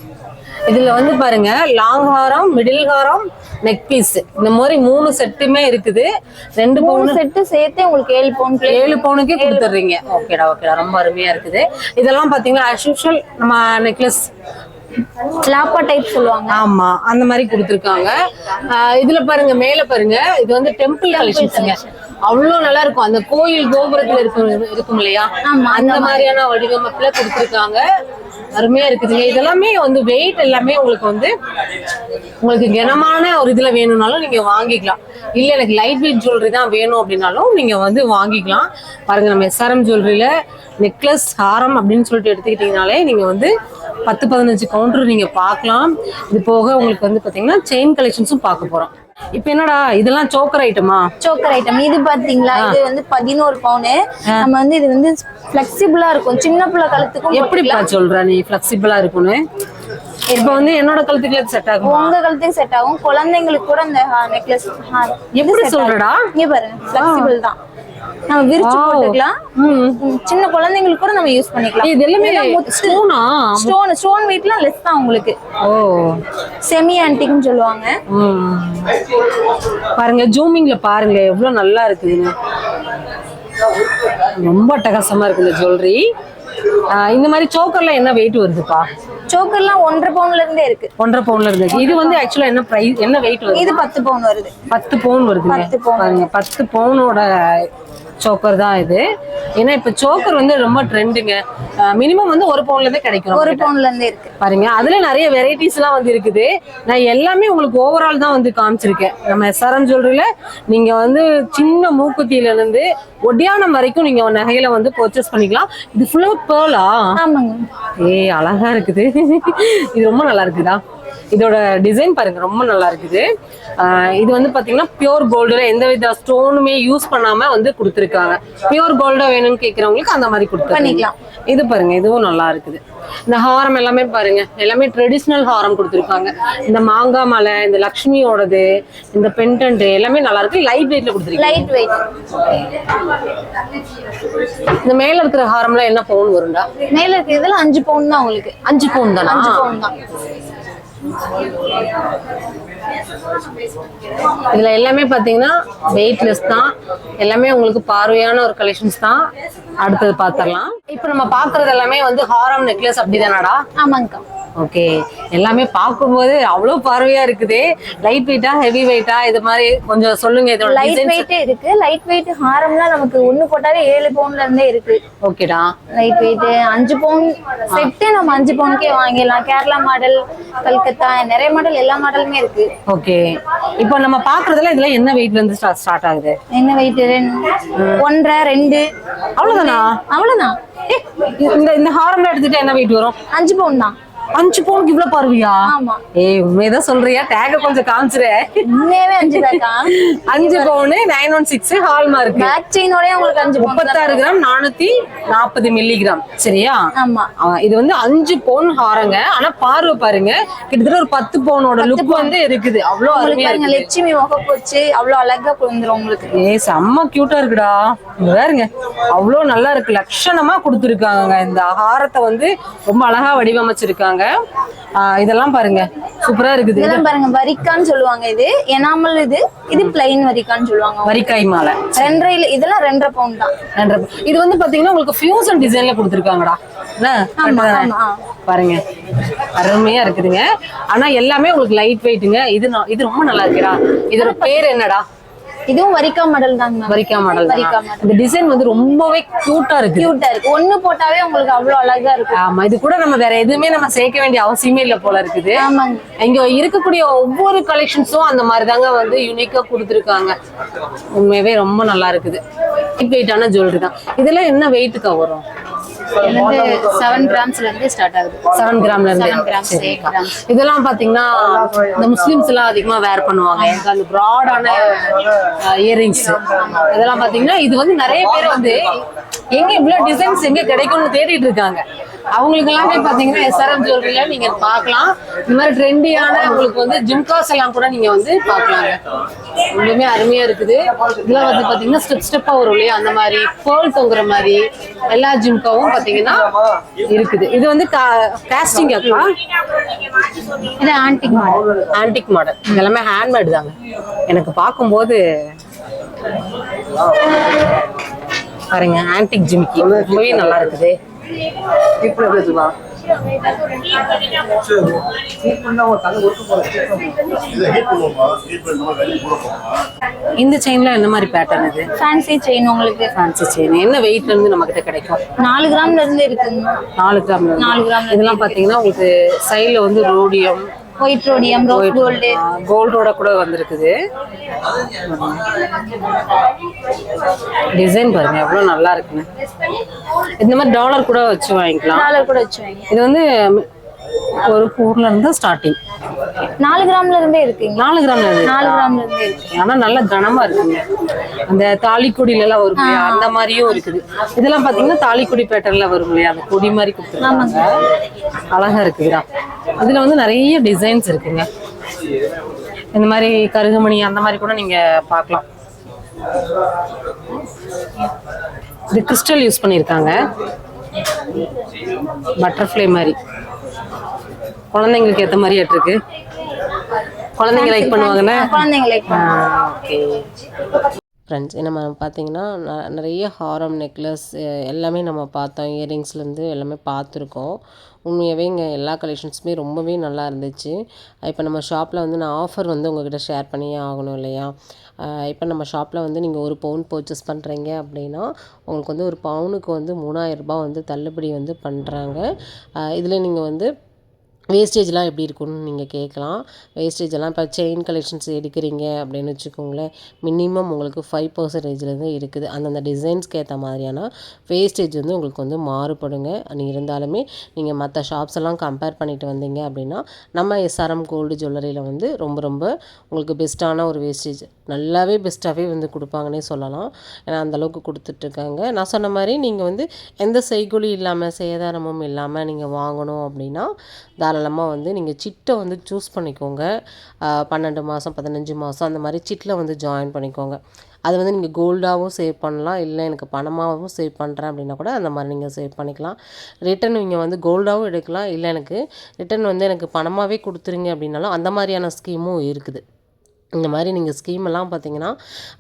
இதுல வந்து பாருங்க லாங் ஹாரம், மிடில் ஹாரம், நெக் பீஸ் இந்த மாதிரி 3 செட்டுமே இருக்குது. 2 பவுன் செட்டு சேர்த்து உங்களுக்கு 7 பவுன் 7 பவுனுக்கே கொடுத்துட்றீங்க. ஓகேடா ஓகேடா, ரொம்ப அருமையா இருக்குது. இதெல்லாம் பாத்தீங்கன்னா ஆஸ் யூஷுவல் நம்ம நெக்லஸ் லாப்பா டைப் சொல்லுவாங்க. ஆமா அந்த மாதிரி கொடுத்துருக்காங்க. இதுல பாருங்க மேல பாருங்க, இது வந்து டெம்பிள் கலெக்ஷன்ஸ்ங்க. அவ்வளவு நல்லா இருக்கும். அந்த கோயில் கோபுரத்துல இருக்கும் இல்லையா, அந்த மாதிரியான வடிவமைப்புல கொடுத்துருக்காங்க. அருமையா இருக்குதுங்க. இதெல்லாமே வந்து வெயிட் எல்லாமே உங்களுக்கு கனமான ஒரு இதுல வேணும்னாலும் நீங்க வாங்கிக்கலாம். இல்ல எனக்கு லைட் வெயிட் ஜுவல்லரி தான் வேணும் அப்படின்னாலும் நீங்க வந்து வாங்கிக்கலாம். பாருங்க நம்ம எஸ்ஆர்எம் ஜுவல்லரியில நெக்லஸ் ஹாரம் அப்படின்னு சொல்லிட்டு எடுத்துக்கிட்டீங்கனாலே நீங்க வந்து 10-15 கவுண்டர் நீங்க பார்க்கலாம். இது போக உங்களுக்கு வந்து பாத்தீங்கன்னா செயின் கலெக்ஷன்ஸும் பார்க்க போறோம். இப்ப என்னடா இதெல்லாம் சோக்கர் ஐட்டமா? சோக்கர் ஐட்டம் இது பாத்தீங்களா, இது வந்து 11 பவுனு. நம்ம வந்து இது வந்து பிளெக்சிபிளா இருக்கும். சின்ன பிள்ளை கழுத்துக்கும். எப்படிப்பா சொல்ற நீ பிளெக்சிபிளா இருக்கும்னு? இப்ப வந்து என்னோட கழுத்துக்கு செட் ஆகும், உங்க கழுத்துக்கு செட் ஆகும். குழந்தைங்களுக்கு கூட இந்த நெக்லஸ் எப்படி சொல்றடா? இங்க பாருங்க பிளெக்சிபிள் தான். நம்ம விரிச்சு போட்டுக்கலாம். சின்ன குழந்தைங்களுக்கு கூட நம்ம யூஸ் பண்ணிக்கலாம். இது எல்லாமே ஸ்டோன் வெயிட்லாம் லெஸ் தான் உங்களுக்கு. ஓ செமி ஆன்டிக்னு சொல்லுவாங்க. பாருங்க ஜூமிங்ல பாருங்க எவ்வளவு நல்லா இருக்குதுன்னு. ரொம்ப அட்டகாசமா இருக்கு இந்த ஜுவல்லரி. இந்த மாதிரி சோக்கர்ல என்ன வெயிட் வருதுப்பா? சோக்கர்லாம் 1.5 பவுன்ல இருந்தே இருக்கு. 1.5 பவுன்ல இருந்து. இது வந்து ஆக்சுவலா என்ன பிரைஸ், என்ன வெயிட் வருது? இது 10 பவுன் வருது. 10 பவுன் வருது. 10 பவுன். பாருங்க 10 பவுனோட சோக்கர் தான் இது. ஏன்னா இப்ப சோக்கர் வந்து ரொம்ப ட்ரெண்டுங்க. மினிமம் வந்து 1 பவுன்ல இருந்தே கிடைக்கும். 1 பவுன்ல இருந்தே இருக்கு. பாருங்க அதுல நிறைய வெரைட்டிஸ் எல்லாம் வந்து இருக்குது. நான் எல்லாமே உங்களுக்கு ஓவரால் தான் வந்து காமிச்சிருக்கேன். நம்ம எஸ்ஆர்எம் ஜுவல்லரியில நீங்க வந்து சின்ன மூக்குத்தியில இருந்து ஒடியானம் வரைக்கும் நீங்க நகையில வந்து பர்ச்சேஸ் பண்ணிக்கலாம். இது ஃபுல்லா பேர்லா? ஆமாங்க. அழகா இருக்குது. இது ரொம்ப நல்லா இருக்குதா? இதோட டிசைன் பாருங்க ரொம்ப நல்லா இருக்குது. இது வந்து பாத்தீங்கன்னா பியூர் கோல்டுல எந்த வித ஸ்டோனுமே யூஸ் பண்ணாம வந்து கொடுத்துருக்காங்க. பியூர் கோல்டா வேணும்னு கேக்குறவங்களுக்கு அந்த மாதிரி பண்ணிக்கலாம். இது பாருங்க இதுவும் நல்லா இருக்குது. இந்த ஹாரம் எல்லாமே பாருங்க, எல்லாமே ட்ரெடிஷ்னல் ஹாரம் கொடுத்துருக்காங்க. இந்த மாங்காய் மாலை, இந்த லக்ஷ்மியோடது, இந்த பெண்டன்ட் எல்லாமே நல்லா இருக்கு. லைட் வெயிட்ல கொடுத்துருக்காங்க. Light weight. இந்த மேல இருக்கிற ஹாரம்ல என்ன பவுன் வரும்டா? மேல இருக்கிற இதெல்லாம் 5 பவுன் தான் உங்களுக்கு. 5 பவுன் தானா? 5 பவுன் தான். இதுல எல்லாமே பாத்தீங்கன்னா வெயிட்லெஸ் தான். எல்லாமே உங்களுக்கு பார்வையான ஒரு கலெக்ஷன்ஸ் தான். அடுத்தது பாத்திரலாம். இப்ப நம்ம பாக்குறது எல்லாமே வந்து ஹாரம் நெக்லஸ் அப்படிதானடா? ஆமாங்கக்கா. ஓகே, எல்லாமே பார்க்கும்போது அவ்வளவு பார்வையா இருக்குது. லைட் வெயிட்டா ஹெவி வெயிட்டா இது மாதிரி கொஞ்சம் சொல்லுங்க. இதோட லைட் வெயிட்டே இருக்கு. லைட் வெயிட் ஹாரம்லாம் நமக்கு ஒண்ணு போட்டாவே 7 பவுன்ல இருந்தே இருக்கு. ஓகேடா. லைட் வெயிட் 5 பவுன் செட்டே நம்ம 5 பவுனுக்கே வாங்கிடலாம். கேரளா மாடல், கல்கத்தா, நிறைய மாடல், எல்லா மாடலுமே இருக்கு. ஓகே, இப்போ நம்ம பாக்குறதுல இதுல என்ன வெயிட்ல இருந்து ஸ்டார்ட் ஆகுது? என்ன வெயிட்? 1.5 2 அவ்வளவுதானா? அவ்வளவுதான். இந்த ஹாரம்ல எடுத்துட்டு என்ன வெயிட் வரும்? 5 பவுன் தான். 5 பவுனுக்கு இவ்வளவு பார்வையா? ஆமா. உண்மையதான் சொல்றியா? டேக கொஞ்சம் காமிச்சிரு. உண்மையாவே 5 தான்க்கா. 5 பவுன் 916 ஹால்மார்க். பேக் செயினோட உங்களுக்கு 5 பவுன். 36 கிராம் 440 மில்லிகிராம். சரியா? ஆமா. இது வந்து 5 பவுன் ஹாரங்க. ஆனா பார்வை பாருங்க கிட்டத்தட்ட ஒரு 10 பவுனோட லுக் வந்து இருக்குது. அவ்வளவு அருமையா இருக்கு. லட்சுமி முகம் போச்சு அவ்வளவு அழகா வந்துரும் உங்களுக்கு. செம்ம கியூட்டா இருக்குடா. பாருங்க அவ்வளவு நல்லா இருக்கு. லட்சணமா கொடுத்துருக்காங்க. இந்த ஹாரத்தை வந்து ரொம்ப அழகா வடிவமைச்சிருக்காங்க. இதெல்லாம் பாருங்க சூப்பரா இருக்குது. இதெல்லாம் பாருங்க வரிக்கான்னு சொல்லுவாங்க. இது எனாமல், இது பிளைன் வரிக்கான்னு சொல்லுவாங்க. வரிக்காய் மாலை 2.5. இதெல்லாம் 2.5 பவுன் தான். 2.5. இது வந்து பாத்தீங்கன்னா உங்களுக்கு ஃபியூசன் டிசைன்ல கொடுத்துருக்காங்கடா. பாருங்க அருமையா இருக்குதுங்க. ஆனா எல்லாமே உங்களுக்கு லைட் வெயிட்டுங்க. இது ரொம்ப நல்லா இருக்குடா. இதோட பேர் என்னடா? இதுவும் வரிக்கா மாடல் தான். வரிக்கா மாடல். இந்த டிசைன் வந்து ரொம்பவே கியூட்டா இருக்கு. கியூட்டா இருக்கு. ஒண்ணு போட்டாவே உங்களுக்கு அவ்வளவு அழகா இருக்கு. ஆமா, இது கூட நம்ம வேற எதுவுமே நம்ம சேர்க்க வேண்டிய அவசியமே இல்ல போல இருக்குது. ஆமாங்க. இங்க இருக்கக்கூடிய ஒவ்வொரு கலெக்ஷன்ஸும் அந்த மாதிரி தாங்க வந்து யூனிக்கா கொடுத்துருக்காங்க. உண்மையாவே ரொம்ப நல்லா இருக்குது. லைட் வெயிட்டான ஜுவல்லரி தான். இதெல்லாம் என்ன வெயிட்டுக்கா வரும்? இது வந்து 7 கிராம்ஸ்ல இருந்து ஸ்டார்ட் ஆகுது. 7 கிராம்ல இருந்து 7 கிராம்ஸ் 8 கிராம்ஸ். இதெல்லாம் பாத்தீங்கன்னா இந்த முஸ்லிம்ஸ் எல்லாம் அதிகமா வேர் பண்ணுவாங்க. எனக்கு அந்த ப்ராடான இயரிங்ஸ் இதெல்லாம் பாத்தீங்கன்னா இது வந்து நிறைய பேர் வந்து எங்க இவ்வளவு டிசைன்ஸ் எங்க கிடைக்கும்னு தேடிட்டு இருக்காங்க. அவங்களுக்கு எல்லாமே பாத்தீங்கன்னா எஸ்ஆர்எம் ஜுவல்லரியில நீங்க பார்க்கலாம். இந்த மாதிரி ட்ரெண்டியான உங்களுக்கு வந்து ஜிம்காஸ் எல்லாம் கூட நீங்க வந்து பார்க்கலாங்க. ரொம்பவுமே அருமையா இருக்குது. இதெல்லாம் வந்து பாத்தீங்கன்னா ஸ்டெப்பா வரும் இல்லையா, அந்த மாதிரி பேர்ல் தொங்குற மாதிரி எல்லா ஜிம்காவும் பாத்தீங்கன்னா இருக்குது. இது வந்து காஸ்டிங் அக்கா, இது ஆன்டிக் மாடல். Antique model. எல்லாமே ஹேண்ட்மேட் தாங்க. எனக்கு பார்க்கும்போது பாருங்க ஆன்டிக் ஜிமிக்கி ரொம்பவே நல்லா இருக்குது. இந்த செயின்ல என்ன மாதிரி பேட்டர்ன் இது? ஃபேன்சி செயின் உங்களுக்கு. ஃபேன்சி செயின் என்ன வெயிட்ல இருந்து நம்ம கிட்ட கிடைக்கும்? 4 கிராம்ல இருந்து இருக்குங்க. 4 கிராம்ல. 4 கிராம்ல இதெல்லாம் பாத்தீங்கன்னா உங்களுக்கு சைடுல வந்து rhodium, white rhodium, rose gold, கோல்டோட கூட வந்திருக்குது. டிசைன் பாருங்க எவ்வளவு நல்லா இருக்குன்னு. இந்த மாதிரி டாலர் கூட வச்சு வாங்கிக்கலாம். டாலர் கூட வச்சு வாங்க. இது வந்து ஒரு 4ல இருந்து ஸ்டார்டிங். 4 கிராம்ல இருந்தே இருக்குங்க. 4 கிராம்ல இருந்து. 4 கிராம்ல இருந்தே இருக்கு. ஆனா நல்ல கனமா இருக்குங்க. அந்த தாலிக்குடியில எல்லாம் வரும் இல்லையா, அந்த மாதிரியும் இருக்குது. இதெல்லாம் பாத்தீங்கன்னா தாலிக்குடி பேட்டர்ன்ல வரும் இல்லையா, அந்த கொடி மாதிரி கொடுத்துருக்காங்க. அழகா இருக்குதுடா. இதுல வந்து நிறைய டிசைன்ஸ் இருக்குங்க. இந்த மாதிரி கருகமணி அந்த மாதிரி கூட நீங்க பார்க்கலாம். இது கிறிஸ்டல் யூஸ் பண்ணியிருக்காங்க. பட்டர்ஃப்ளை மாதிரி குழந்தைங்களுக்கு ஏற்ற மாதிரி இருக்கு. குழந்தைங்க லைக் பண்ணுவாங்கன்னு. குழந்தைங்க லைக் பண்ணுவாங்க. ஓகே ஃப்ரெண்ட்ஸ், நம்ம பார்த்தீங்கன்னா நிறைய ஹாரம் நெக்லஸ் எல்லாமே நம்ம பார்த்தோம். இயரிங்ஸ்லேருந்து எல்லாமே பார்த்துருக்கோம். உண்மையாகவே இங்கே எல்லா கலெக்ஷன்ஸுமே ரொம்பவே நல்லா இருந்துச்சு. இப்போ நம்ம ஷாப்பில் வந்து நான் ஆஃபர் வந்து உங்கள்கிட்ட ஷேர் பண்ணியே ஆகணும் இல்லையா. இப்போ நம்ம ஷாப்பில் வந்து நீங்கள் 1 பவுன் பர்ச்சேஸ் பண்ணுறீங்க அப்படின்னா உங்களுக்கு வந்து 1 பவுனுக்கு வந்து 3000 ரூபாய் வந்து தள்ளுபடி வந்து பண்ணுறாங்க. இதில் நீங்கள் வந்து வேஸ்டேஜ்லாம் எப்படி இருக்குன்னு நீங்கள் கேட்கலாம். வேஸ்டேஜெல்லாம் இப்போ செயின் கலெக்ஷன்ஸ் எடுக்கிறீங்க அப்படின்னு வச்சுக்கோங்களேன், மினிமம் உங்களுக்கு 5% இருக்குது. அந்தந்த டிசைன்ஸ்க்கு ஏற்ற மாதிரியான வேஸ்டேஜ் வந்து உங்களுக்கு வந்து மாறுபடுங்க. இருந்தாலுமே நீங்கள் மற்ற ஷாப்ஸ் எல்லாம் கம்பேர் பண்ணிட்டு வந்தீங்க அப்படின்னா நம்ம எஸ்ஆர்எம் கோல்டு ஜுவல்லரியில் வந்து ரொம்ப ரொம்ப உங்களுக்கு பெஸ்ட்டான ஒரு வேஸ்டேஜ் நல்லாவே பெஸ்ட்டாகவே வந்து கொடுப்பாங்கன்னே சொல்லலாம். ஏன்னா அந்தளவுக்கு கொடுத்துட்ருக்காங்க. நான் சொன்ன மாதிரி நீங்கள் வந்து எந்த செய்கூலி இல்லாமல் சேதாரமும் இல்லாமல் நீங்கள் வாங்கணும் அப்படின்னா தாராளமாக வந்து நீங்கள் சிட்டை வந்து சூஸ் பண்ணிக்கோங்க. 12 மாதம் 15 மாதம் அந்த மாதிரி சிட்டில் வந்து ஜாயின் பண்ணிக்கோங்க. அது வந்து நீங்கள் கோல்டாகவும் சேவ் பண்ணலாம், இல்லை எனக்கு பணமாகவும் சேவ் பண்ணுறேன் அப்படின்னா கூட அந்த மாதிரி நீங்கள் சேவ் பண்ணிக்கலாம். ரிட்டன் நீங்கள் வந்து கோல்டாகவும் எடுக்கலாம், இல்லை எனக்கு ரிட்டன் வந்து எனக்கு பணமாகவே கொடுத்துருங்க அப்படின்னாலும் அந்த மாதிரியான ஸ்கீமும் இருக்குது. இந்த மாதிரி நீங்கள் ஸ்கீமெல்லாம் பார்த்தீங்கன்னா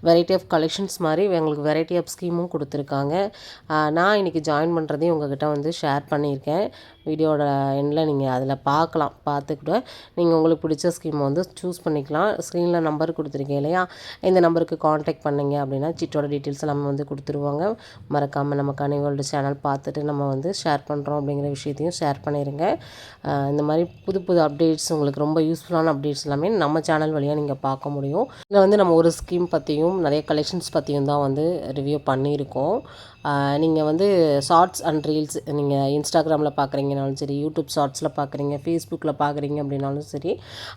வெரைட்டி ஆஃப் கலெக்ஷன்ஸ் மாதிரி எங்களுக்கு வெரைட்டி ஆஃப் ஸ்கீமும் கொடுத்துருக்காங்க. நான் இன்றைக்கி ஜாயின் பண்ணுறதையும் உங்கள்கிட்ட வந்து ஷேர் பண்ணியிருக்கேன். வீடியோட எண்டில் நீங்கள் அதில் பார்க்கலாம். பார்த்துக்கிட்ட நீங்கள் உங்களுக்கு பிடிச்ச ஸ்கீமை வந்து சூஸ் பண்ணிக்கலாம். ஸ்க்ரீனில் நம்பர் கொடுத்துருக்கேன் இல்லையா, இந்த நம்பருக்கு காண்டாக்ட் பண்ணிங்க அப்படின்னா சிட்டோட டீட்டெயில்ஸ் நம்ம வந்து கொடுத்துருவாங்க. மறக்காமல் நம்ம கனி வேர்ல்டு சேனல் பார்த்துட்டு நம்ம வந்து ஷேர் பண்ணுறோம் அப்படிங்கிற விஷயத்தையும் ஷேர் பண்ணிடுங்க. இந்த மாதிரி புது புது அப்டேட்ஸ் உங்களுக்கு ரொம்ப யூஸ்ஃபுல்லான அப்டேட்ஸ் எல்லாமே நம்ம சேனல் வழியாக நீங்கள் பார்க்க முடியும். இதில் வந்து நம்ம ஒரு ஸ்கீம் பற்றியும் நிறைய கலெக்ஷன்ஸ் பற்றியும் தான் வந்து ரிவ்யூ பண்ணியிருக்கோம். நீங்கள் வந்து ஷார்ட்ஸ் அண்ட் ரீல்ஸ் நீங்கள் இன்ஸ்டாகிராமில் பார்க்குறீங்கனாலும் சரி, யூடியூப் ஷார்ட்ஸில் பார்க்குறீங்க, ஃபேஸ்புக்கில் பார்க்குறீங்க அப்படின்னாலும் சரி,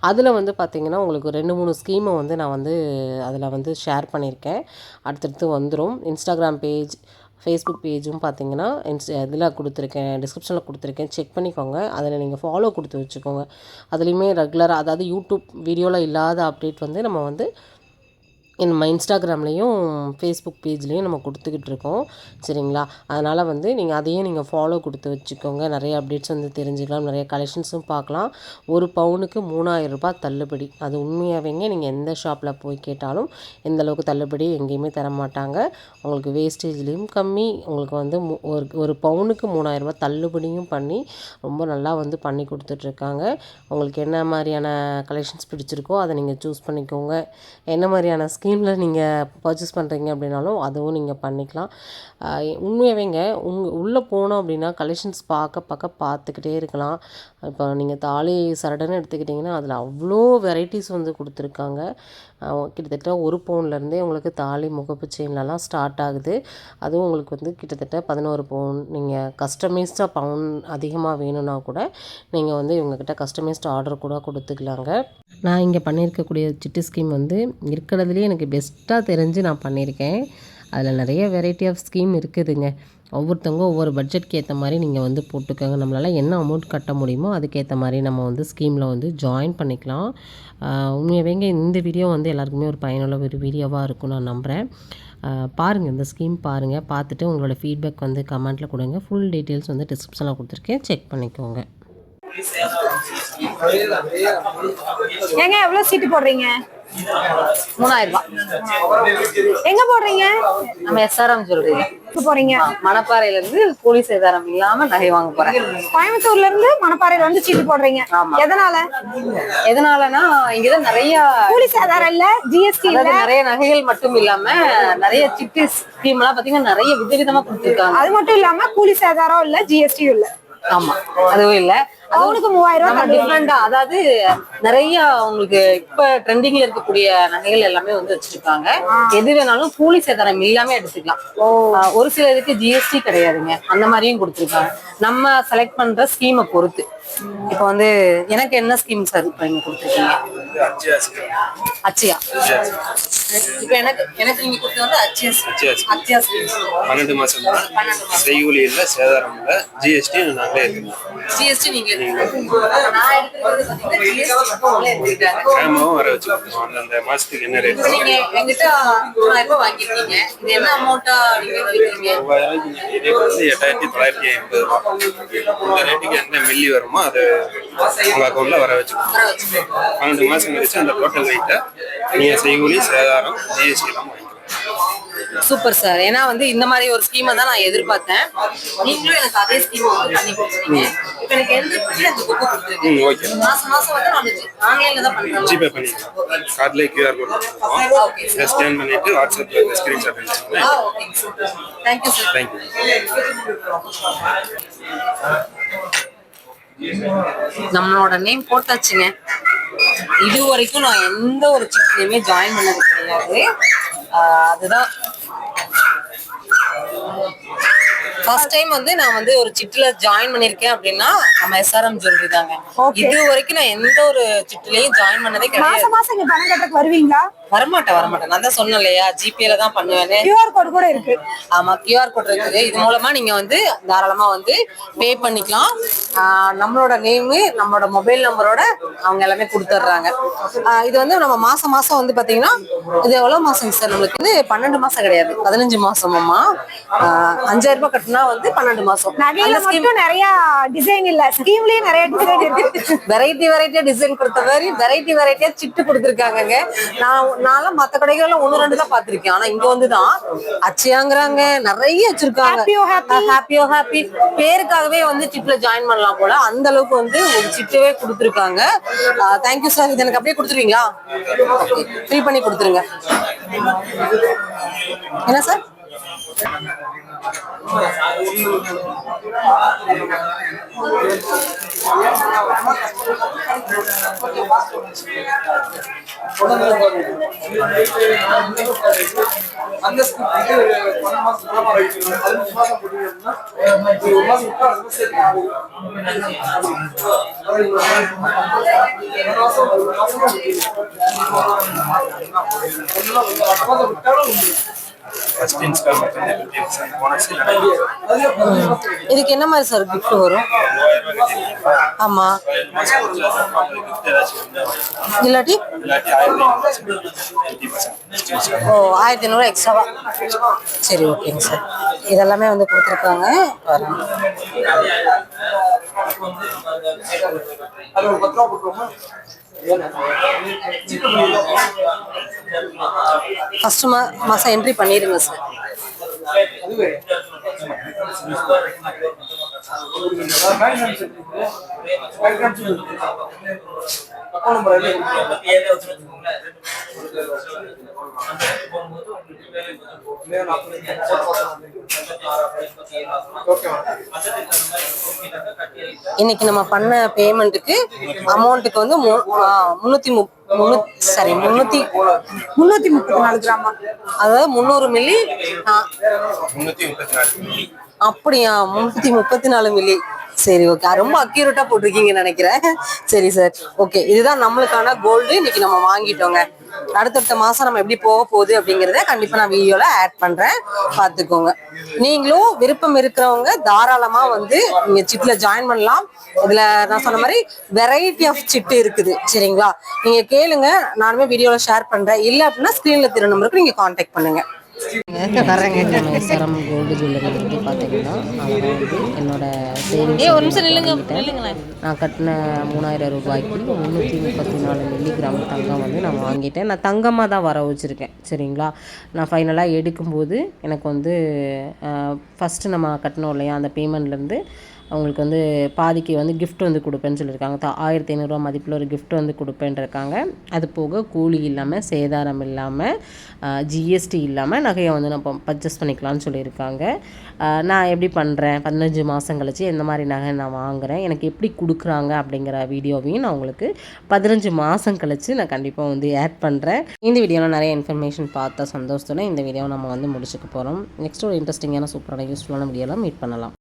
அதில் வந்து பார்த்திங்கன்னா உங்களுக்கு 2-3 ஸ்கீமை வந்து நான் வந்து அதில் வந்து ஷேர் பண்ணியிருக்கேன். அடுத்தடுத்து வந்துடும். இன்ஸ்டாகிராம் பேஜ், ஃபேஸ்புக் பேஜும் பார்த்தீங்கன்னா இதில் கொடுத்துருக்கேன், டிஸ்கிரிப்ஷனில் கொடுத்துருக்கேன், செக் பண்ணிக்கோங்க. அதில் நீங்கள் ஃபாலோ கொடுத்து வச்சுக்கோங்க. அதுலேயுமே ரெகுலராக, அதாவது யூடியூப் வீடியோவில் இல்லாத அப்டேட் வந்து நம்ம வந்து நம்ம இன்ஸ்டாகிராம்லேயும் ஃபேஸ்புக் பேஜ்லேயும் நம்ம கொடுத்துக்கிட்டு இருக்கோம். சரிங்களா, அதனால் வந்து நீங்கள் அதையும் நீங்கள் ஃபாலோ கொடுத்து வச்சுக்கோங்க. நிறைய அப்டேட்ஸ் வந்து தெரிஞ்சுக்கலாம், நிறைய கலெக்ஷன்ஸும் பார்க்கலாம். 1 பவுனுக்கு 3000 ரூபாய் தள்ளுபடி. அது உண்மையாகவேங்க நீங்கள் எந்த ஷாப்பில் போய் கேட்டாலும் எந்த அளவுக்கு தள்ளுபடி எங்கேயுமே தர மாட்டாங்க. உங்களுக்கு வேஸ்டேஜ்லேயும் கம்மி, உங்களுக்கு வந்து ஒரு பவுனுக்கு 3000 ரூபாய் தள்ளுபடியும் பண்ணி ரொம்ப நல்லா வந்து பண்ணி கொடுத்துட்ருக்காங்க. உங்களுக்கு என்ன மாதிரியான கலெக்ஷன்ஸ் பிடிச்சிருக்கோ அதை நீங்கள் சூஸ் பண்ணிக்கோங்க. என்ன மாதிரியான ஸ்கீமில் நீங்கள் பர்ச்சேஸ் பண்ணுறீங்க அப்படின்னாலும் அதுவும் நீங்கள் பண்ணிக்கலாம். உண்மையாகவேங்க உள்ளே போனோம் அப்படின்னா கலெக்ஷன்ஸ் பார்த்துக்கிட்டே இருக்கலாம். இப்போ நீங்கள் தாலி சரடுன்னு எடுத்துக்கிட்டிங்கன்னா அதில் அவ்வளோ வெரைட்டிஸ் வந்து கொடுத்துருக்காங்க. கிட்டத்தட்ட 1 பவுன்லேருந்தே உங்களுக்கு தாலி முகப்பு செயின்லலாம் ஸ்டார்ட் ஆகுது. அதுவும் உங்களுக்கு வந்து கிட்டத்தட்ட 11 பவுன். நீங்கள் கஸ்டமைஸ்டாக பவுன் அதிகமாக வேணும்னா கூட நீங்கள் வந்து இவங்கக்கிட்ட கஸ்டமைஸ்டு ஆர்டர் கூட கொடுத்துக்கலாங்க. நான் இங்கே பண்ணியிருக்கக்கூடிய சிட்டு ஸ்கீம் வந்து இருக்கிறதுலேயே எனக்கு பெஸ்ட்டாக தெரிஞ்சு நான் பண்ணியிருக்கேன். அதில் நிறைய வெரைட்டி ஆஃப் ஸ்கீம் இருக்குதுங்க. ஒவ்வொருத்தவங்க ஒவ்வொரு பட்ஜெட்க்கு ஏற்ற மாதிரி நீங்கள் வந்து போட்டுக்கோங்க. நம்மளால் என்ன அமௌண்ட் கட்ட முடியுமோ அதுக்கேற்ற மாதிரி நம்ம வந்து ஸ்கீமில் வந்து ஜாயின் பண்ணிக்கலாம். உண்மையாகவேங்க இந்த வீடியோ வந்து எல்லாருக்குமே ஒரு பயனுள்ள ஒரு வீடியோவாக இருக்கும் நான் நம்புகிறேன். பாருங்கள், இந்த ஸ்கீம் பாருங்கள். பார்த்துட்டு உங்களோட ஃபீட்பேக் வந்து கமெண்ட்டில் கொடுங்க. ஃபுல் டீட்டெயில்ஸ் வந்து டிஸ்கிரிப்ஷனில் கொடுத்துருக்கேன், செக் பண்ணிக்கோங்க. ஏங்க எவ்வளவு சீட்டு போடுறீங்க? 3000 ரூபாய். எங்க போடுறீங்க? நம்ம SRM ஜுவல்லரி போறீங்க? மணப்பாறையில இருந்து கூலி சேதாரம் இல்லாம நகை வாங்க போறேன். கோயம்புத்தூர்ல இருந்து மணப்பாறையில வந்து சீட்டு போடுறீங்க. எதனாலனா இங்கதான் நிறைய கூலி சேதாரம் இல்ல, ஜிஎஸ்டி இல்ல, நிறைய நகைகள் மட்டும் இல்லாம நிறைய சிட்டி ஸ்கீம் எல்லாம் பாத்தீங்கன்னா நிறைய விதவிதமா கொடுத்துருக்காங்க. அது மட்டும் இல்லாம கூலி சேதாரம் இல்ல, ஜிஎஸ்டியும் இல்ல. ஆமா, அதுவும் இல்ல. அவனுக்கு 3000 ரூபாய் டிஃபரெண்டா, அதாவது நிறைய உங்களுக்கு இப்ப ட்ரெண்டிங்ல இருக்கக்கூடிய நகைகள் எல்லாமே வந்து வச்சிருக்காங்க. எது வேணாலும் கூலி சேதாரம் இல்லாம எடுத்துக்கலாம். ஒரு சில இதுக்கு ஜிஎஸ்டி கிடையாதுங்க, அந்த மாதிரியும் கொடுத்துருக்காங்க. நம்ம செலக்ட் பண்ற ஸ்கீமை பொறுத்து. இப்ப வந்து எனக்கு என்ன ஸ்கீம் சார் இப்ப நீங்க கொடுத்துருக்கீங்க? அச்சயா. இப்ப எனக்கு நீங்க கொடுத்தது வந்து அச்சயா ஸ்கீம். 12 மாசம் செய்கூலி இல்ல, சேதாரம் இல்ல, ஜிஎஸ்டி நாங்களே எடுத்துக்கலாம். ஜிஎஸ்டி நீங்க நான் எடுத்துக்கிறது கிராமாவும் வர வச்சுக்கோங்க. அந்தந்த மாசத்துக்கு என்ன ரேட்? நீங்க என்கிட்ட 3000 ரூபாய் வாங்கிருக்கீங்க. இது என்ன அமௌண்டா நீங்க எடுத்துக்கிறீங்க? இதே வந்து 8950 ரூபாய். இந்த ரேட்டுக்கு எந்த மில்லி வருமோ அது உங்க அக்கௌண்ட்ல வர வச்சுக்கோங்க. 12 மாசம் கழிச்சு அந்த டோட்டல் வெயிட்டை நீங்க செய்கூலி, சேதாரம், ஜிஎஸ்டி எல்லாம் வாங்கிக்கலாம். Super sir. ஏன்னா வந்து இந்த மாதிரி ஒரு ஸ்கீமை தான் நான் எதிர்பார்த்தேன். நீங்களும் எனக்கு அதே ஸ்கீம் வந்து பண்ணி கொடுத்துருக்கீங்க. இப்போ எனக்கு எந்த பண்ணி அந்த புக்கு கொடுத்துருக்கீங்க. ஓகே. மாசம் வந்து நான் ஆன்லைன்ல தான் பண்றேன். ஜிபே பண்ணிக்கலாம். கார்ட்ல QR கோட் கொடுத்துருக்கோம். ஓகே. ஸ்கேன் பண்ணிட்டு வாட்ஸ்அப்ல ஸ்கிரீன்ஷாட் எடுத்துக்கோங்க. Okay. Thank you sir. Thank you. நம்மளோட நேம் போட்டாச்சுங்க. இது வரைக்கும் நான் எந்த ஒரு சிட்லயுமே ஜாயின் பண்ணது கிடையாது. அதுதான் ஃபர்ஸ்ட் டைம் வந்து நான் வந்து ஒரு சிட்ல ஜாயின் பண்ணிருக்கேன் அப்படின்னா நம்ம SRM ஜுவல்லரி தாங்க. இது வரைக்கும் நான் எந்த ஒரு சிட்லயும் ஜாயின் பண்ணதே கிடையாது. மாசம் மாசம் இங்க பணம் கட்டக்கு வருவீங்களா? வரமாட்டேன். நான் தான் சொன்னேன் இல்லையா, ஜிபேல தான் பண்ணுவேன். QR கோட் கூட இருக்கு. ஆமா, QR கோட் இருக்குது. இது மூலமா நீங்க வந்து தாராளமா வந்து பே பண்ணிக்கலாம். நம்மளோட நேமு, நம்மளோட மொபைல் நம்பரோட அவங்க எல்லாமே கொடுத்துட்றாங்க. இது வந்து நம்ம மாசம் வந்து பாத்தீங்கன்னா இது எவ்வளவு மாசம் சார்? நம்மளுக்கு இது 12 மாசம் கிடையாது, 15 மாசமா. 5000 ரூபாய் கட்டினா வந்து 12 மாசம். நகையில மட்டும் நிறைய டிசைன் இல்ல, ஸ்கீம்லயே நிறைய டிசைன் இருக்கு. வெரைட்டியா டிசைன் கொடுத்த மாதிரி வெரைட்டியா சிட்டு கொடுத்துருக்காங்க. நான்லாம் மத்த கடைகள்ல 1-2 தான் பாத்திருக்கேன். ஆனா இங்க வந்துதான் அச்சயாங்கிறாங்க, நிறைய வச்சிருக்காங்க. ஹாப்பியோ ஹாப்பி பேருக்காகவே வந்து சிட்ல ஜாயின் பண்ணலாம் போல, அந்த அளவுக்கு வந்து ஒரு சிட்டவே கொடுத்துருக்காங்க. Thank you sir. இது எனக்கு அப்படியே கொடுத்துருவீங்களா? ஃபில் பண்ணி கொடுத்துருங்க. என்ன சார்? ஃபர்ஸ்ட் இன்ஸ்டால்மென்ட் வந்து 50% போனஸ். இதுக்கு என்ன மாதிரி சார் கிஃப்ட் வரும்? ஆமா, இல்லாட்டி 1500 எக்ஸ்ட்ராவா? சரி, ஓகேங்க சார். இதெல்லாமே வந்து கொடுத்துருக்காங்க பாருங்க. ஃபர்ஸ்ட் மாசம் என்ட்ரி பண்ணிடுங்க சார். இன்னைக்கு நம்ம பண்ண பேமெண்ட்டுக்கு அமௌண்ட்டுக்கு வந்து 334 கிராமா, அதாவது 300 மில்லி. 334 அப்படியா, 334 மில்லி. சரி, ஓகே, ரொம்ப அக்யூரேட்டா போட்டிருக்கீங்கன்னு நினைக்கிறேன். சரி சார், ஓகே, இதுதான் நம்மளுக்கான கோல்டு. இன்னைக்கு நம்ம வாங்கிட்டோங்க. அடுத்தடுத்த மாசம் நம்ம எப்படி போக போகுது அப்படிங்கிறத கண்டிப்பா நான் வீடியோல ஆட் பண்றேன், பாத்துக்கோங்க. நீங்களும் விருப்பம் இருக்கிறவங்க தாராளமா வந்து நீங்க சிட்ல ஜாயின் பண்ணலாம். இதுல நான் சொன்ன மாதிரி வெரைட்டி ஆஃப் சிட்டு இருக்குது, சரிங்களா? நீங்க கேளுங்க, நானுமே வீடியோல ஷேர் பண்றேன். இல்ல அப்படின்னா ஸ்கிரீன்ல தெரிய நம்பருக்கு நீங்க கான்டாக்ட் பண்ணுங்க. நம்ம எஸ்ஆர்எம் கோல்டு ஜுவல்லரி வந்து பார்த்தீங்கன்னா அதில் வந்து என்னோட சேவிங்ஸ் நான் கட்டின 3000 ரூபாய்க்கு 334 மில்லிகிராம் தங்கம் வந்து நான் வாங்கிட்டேன். நான் தங்கமாக தான் வர வச்சுருக்கேன், சரிங்களா? நான் ஃபைனலாக எடுக்கும்போது எனக்கு வந்து ஃபஸ்ட்டு நம்ம கட்டணும் இல்லையா, அந்த பேமெண்ட்லேருந்து அவங்களுக்கு வந்து பாதிக்கு வந்து கிஃப்ட் வந்து கொடுப்பேன்னு சொல்லியிருக்காங்க. 1500 மதிப்பில் ஒரு கிஃப்ட் வந்து கொடுப்பேன்ருக்காங்க. அது போக கூலி இல்லாமல், சேதாரம் இல்லாமல், ஜிஎஸ்டி இல்லாமல் நகையை வந்து நம்ம பர்ச்சேஸ் பண்ணிக்கலாம்னு சொல்லியிருக்காங்க. நான் எப்படி பண்ணுறேன், 15 மாதம் கழிச்சு எந்த மாதிரி நகை நான் வாங்குகிறேன், எனக்கு எப்படி கொடுக்குறாங்க அப்படிங்கிற வீடியோவையும் நான் உங்களுக்கு 15 மாதம் கழிச்சு நான் கண்டிப்பாக வந்து ஆட் பண்ணுறேன். இந்த வீடியோவில் நிறைய இன்ஃபர்மேஷன் பார்த்த சந்தோஷத்தோட இந்த வீடியோவை நம்ம வந்து முடிச்சுக்க போகிறோம். நெக்ஸ்ட் ஒரு இன்ட்ரெஸ்டிங்கான சூப்பரான யூஸ்ஃபுல்லான வீடியோலாம் மீட் பண்ணலாம்.